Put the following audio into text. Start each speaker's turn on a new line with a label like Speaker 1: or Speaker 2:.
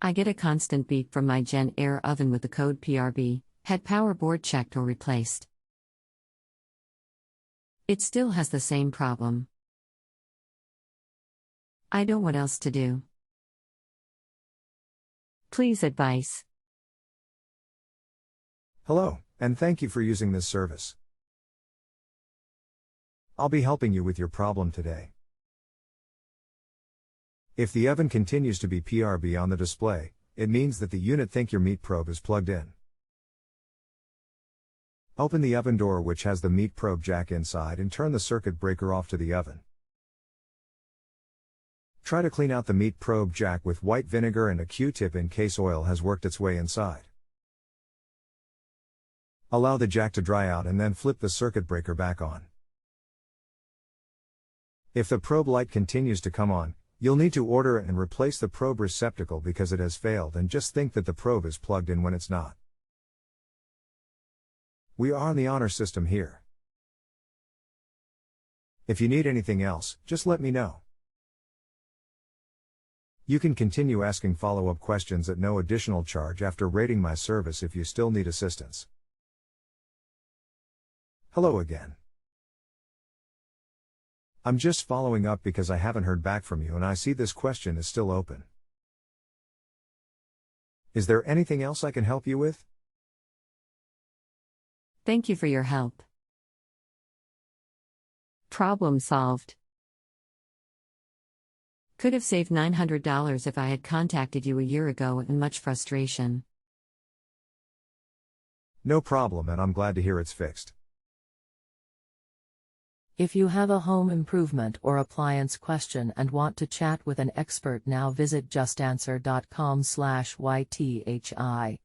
Speaker 1: I get a constant beep from my Jenn-Air oven with the code PRB, had power board checked or replaced. It still has the same problem. I don't know what else to do. Please advice.
Speaker 2: Hello, and thank you for using this service. I'll be helping you with your problem today. If the oven continues to be PRB on the display, it means that the unit thinks your meat probe is plugged in. Open the oven door which has the meat probe jack inside and turn the circuit breaker off to the oven. Try to clean out the meat probe jack with white vinegar and a Q-tip in case oil has worked its way inside. Allow the jack to dry out and then flip the circuit breaker back on. If the probe light continues to come on, you'll need to order it and replace the probe receptacle because it has failed, and just think that the probe is plugged in when it's not. We are on the honor system here. If you need anything else, just let me know. You can continue asking follow-up questions at no additional charge after rating my service if you still need assistance. Hello again. I'm just following up because I haven't heard back from you and I see this question is still open. Is there anything else I can help you with?
Speaker 1: Thank you for your help. Problem solved. Could have saved $900 if I had contacted you a year ago, and much frustration.
Speaker 2: No problem, and I'm glad to hear it's fixed.
Speaker 3: If you have a home improvement or appliance question and want to chat with an expert now, visit justanswer.com/YTHI.